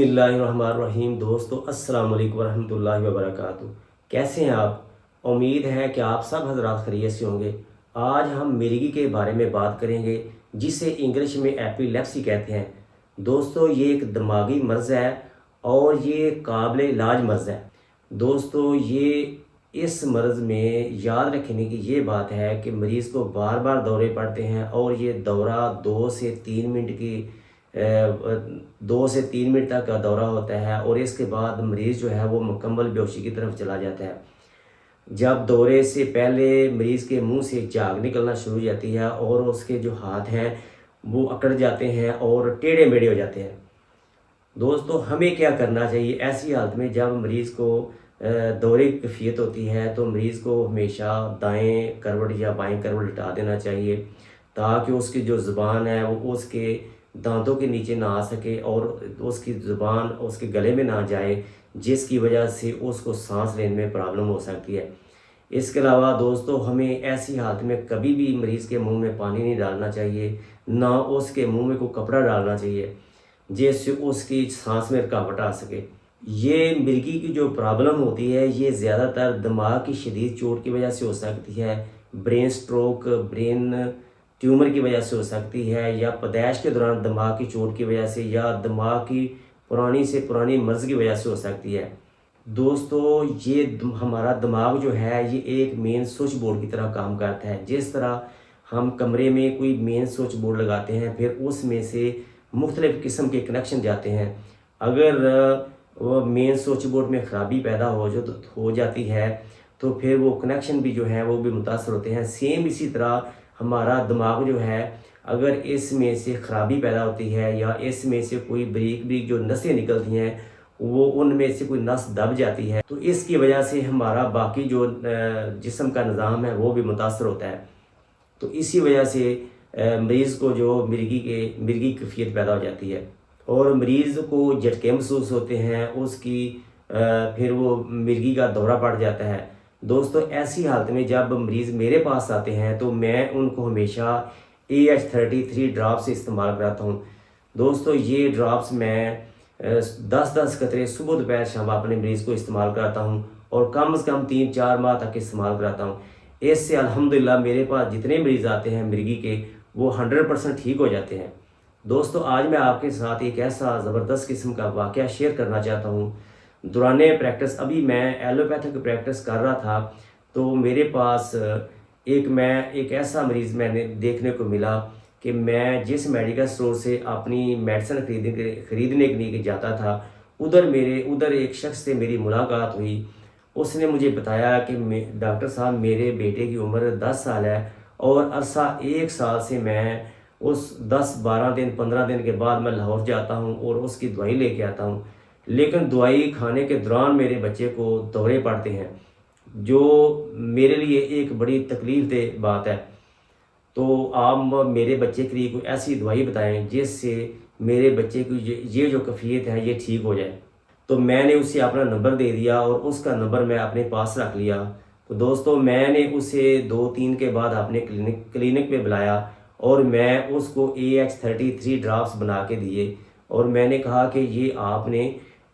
बिस्मिल्लाहिर्रहमानिर्रहीम। दोस्तों अस्सलाम वालेकुम वरहमतुल्लाहि वबरकातुहू। कैसे हैं आप? उम्मीद है कि आप सब हज़रात खैरियत से होंगे। आज हम मिर्गी के बारे में बात करेंगे, जिसे इंग्लिश में एपिलेप्सी कहते हैं। दोस्तों ये एक दिमागी मर्ज़ है और ये काबिल इलाज मर्ज़ है। दोस्तों ये इस मर्ज़ में याद रखने की ये बात है कि मरीज़ को बार बार दौरे पड़ते हैं और ये दौरा 2 से 3 मिनट तक का दौरा होता है और इसके बाद मरीज़ जो है वो मुकम्मल बेहोशी की तरफ चला जाता है। जब दौरे से पहले मरीज़ के मुंह से झाग निकलना शुरू हो जाती है और उसके जो हाथ हैं वो अकड़ जाते हैं और टेढ़े मेढ़े हो जाते हैं। दोस्तों हमें क्या करना चाहिए ऐसी हालत में? जब मरीज़ को दौरे की कैफियत होती है तो मरीज़ को हमेशा दाएं करवट या बाएं करवट हटा देना चाहिए, ताकि उसकी जो ज़ुबान है वो उसके दांतों के नीचे ना आ सके और उसकी ज़ुबान उसके गले में ना जाए, जिसकी वजह से उसको सांस लेने में प्रॉब्लम हो सकती है। इसके अलावा दोस्तों हमें ऐसी हालत में कभी भी मरीज़ के मुंह में पानी नहीं डालना चाहिए, ना उसके मुंह में कोई कपड़ा डालना चाहिए जिससे उसकी सांस में रुकावट आ सके। ये मिर्गी की जो प्रॉब्लम होती है ये ज़्यादातर दिमाग की शदीद चोट की वजह से हो सकती है, ब्रेन स्ट्रोक, ब्रेन ट्यूमर की वजह से हो सकती है, या पैदाइश के दौरान दिमाग की चोट की वजह से, या दिमाग की पुरानी से पुरानी मर्ज़ की वजह से हो सकती है। दोस्तों ये हमारा दिमाग जो है ये एक मेन स्विच बोर्ड की तरह काम करता है। जिस तरह हम कमरे में कोई मेन स्विच बोर्ड लगाते हैं, फिर उसमें से मुख्तलिफ़ किस्म के कनेक्शन जाते हैं। अगर वो मेन स्विच बोर्ड में ख़राबी पैदा हो जाती है तो फिर वो कनेक्शन भी जो है वो भी मुतासर होते हैं। सेम इसी तरह हमारा दिमाग जो है, अगर इसमें से ख़राबी पैदा होती है या इसमें से कोई बारीक बारीक जो नसें निकलती हैं वो उनमें से कोई नस दब जाती है तो इसकी वजह से हमारा बाकी जो जिस्म का निज़ाम है वो भी मुतासर होता है। तो इसी वजह से मरीज़ को जो मिर्गी की कैफियत पैदा हो जाती है और मरीज़ को झटके महसूस होते हैं, उसकी फिर वो मिर्गी का दौरा पड़ जाता है। दोस्तों ऐसी हालत में जब मरीज़ मेरे पास आते हैं तो मैं उनको हमेशा AH33 ड्रॉप्स इस्तेमाल कराता हूँ। दोस्तों ये ड्रॉप्स मैं 10-10 कतरे सुबह दोपहर शाम अपने मरीज़ को इस्तेमाल कराता हूँ और कम से कम 3-4 माह तक इस्तेमाल कराता हूँ। इससे अल्हम्दुलिल्लाह मेरे पास जितने मरीज़ आते हैं मिर्गी के वो 100% ठीक हो जाते हैं। दोस्तों आज मैं आपके साथ एक ऐसा ज़बरदस्त किस्म का वाक़या शेयर करना चाहता हूँ। दौराने प्रैक्टिस, अभी मैं एलोपैथिक प्रैक्टिस कर रहा था तो मेरे पास एक ऐसा मरीज़ मैंने देखने को मिला कि मैं जिस मेडिकल स्टोर से अपनी मेडिसिन ख़रीदने के लिए जाता था उधर एक शख्स से मेरी मुलाकात हुई। उसने मुझे बताया कि डॉक्टर साहब मेरे बेटे की उम्र 10 साल है और अरसा 1 साल से मैं उस 10-12 दिन 15 दिन के बाद मैं लाहौर जाता हूँ और उसकी दवाई लेके आता हूँ, लेकिन दवाई खाने के दौरान मेरे बच्चे को दौरे पड़ते हैं, जो मेरे लिए एक बड़ी तकलीफ़ दह बात है। तो आप मेरे बच्चे के लिए कोई ऐसी दवाई बताएं जिससे मेरे बच्चे की ये जो कैफियत है ये ठीक हो जाए। तो मैंने उसे अपना नंबर दे दिया और उसका नंबर मैं अपने पास रख लिया। तो दोस्तों मैंने उसे 2-3 के बाद अपने क्लिनिक पे बुलाया और मैं उसको AH33 ड्रॉप्स बना के दिए और मैंने कहा कि ये आपने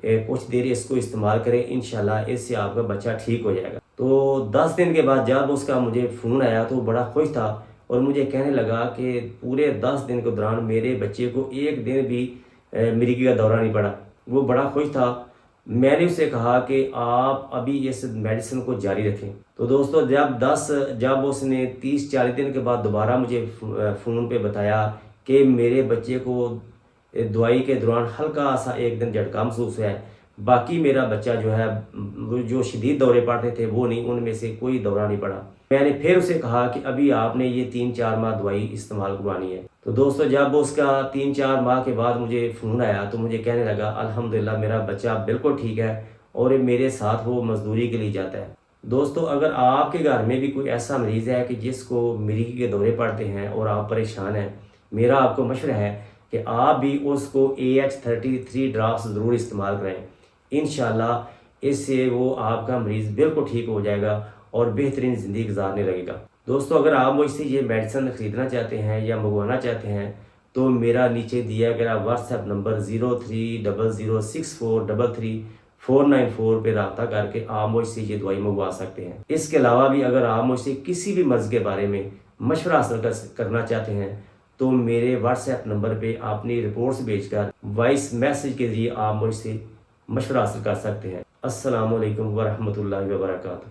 कुछ देर इसको इस्तेमाल करें, इंशाल्लाह इससे आपका बच्चा ठीक हो जाएगा। तो 10 दिन के बाद जब उसका मुझे फ़ोन आया तो बड़ा खुश था और मुझे कहने लगा कि पूरे 10 दिन के दौरान मेरे बच्चे को एक दिन भी मिर्गी का दौरा नहीं पड़ा। वो बड़ा खुश था। मैंने उसे कहा कि आप अभी इस मेडिसिन को जारी रखें। तो दोस्तों जब उसने 30-40 दिन के बाद दोबारा मुझे फ़ोन पे बताया कि मेरे बच्चे को दवाई के दौरान हल्का सा एक दिन झटका महसूस है, बाकी मेरा बच्चा जो है जो शदीद दौरे पड़ते थे वो नहीं, उनमें से कोई दौरा नहीं पड़ा। मैंने फिर उसे कहा कि अभी आपने ये 3-4 माह दवाई इस्तेमाल करवानी है। तो दोस्तों जब उसका 3-4 माह के बाद मुझे फ़ोन आया तो मुझे कहने लगा अल्हम्दुलिल्लाह मेरा बच्चा बिल्कुल ठीक है और मेरे साथ वो मजदूरी के लिए जाता है। दोस्तों अगर आपके घर में भी कोई ऐसा मरीज़ है कि जिसको मिर्गी के दौरे पड़ते हैं और आप परेशान हैं, मेरा आपको मशवरा है कि आप भी उसको AH33 ड्रॉप्स ज़रूर इस्तेमाल करें। इंशाल्लाह इससे वो आपका मरीज़ बिल्कुल ठीक हो जाएगा और बेहतरीन ज़िंदगी गुजारने लगेगा। दोस्तों अगर आप मुझसे ये मेडिसिन ख़रीदना चाहते हैं या मंगवाना चाहते हैं تو میرا نیچے دیا گیا واٹس ایپ نمبر 030064333494 پہ رابطہ کر کے آپ مجھ سے یہ دوائی منگوا سکتے ہیں۔ اس کے علاوہ بھی اگر آپ مجھ سے کسی بھی مرض کے بارے میں مشورہ حاصل کرنا چاہتے ہیں تو میرے واٹس ایپ نمبر پہ اپنی رپورٹس بھیج کر وائس میسج کے ذریعے آپ مجھ سے مشورہ حاصل کر سکتے ہیں۔ السلام علیکم ورحمۃ اللہ وبرکاتہ۔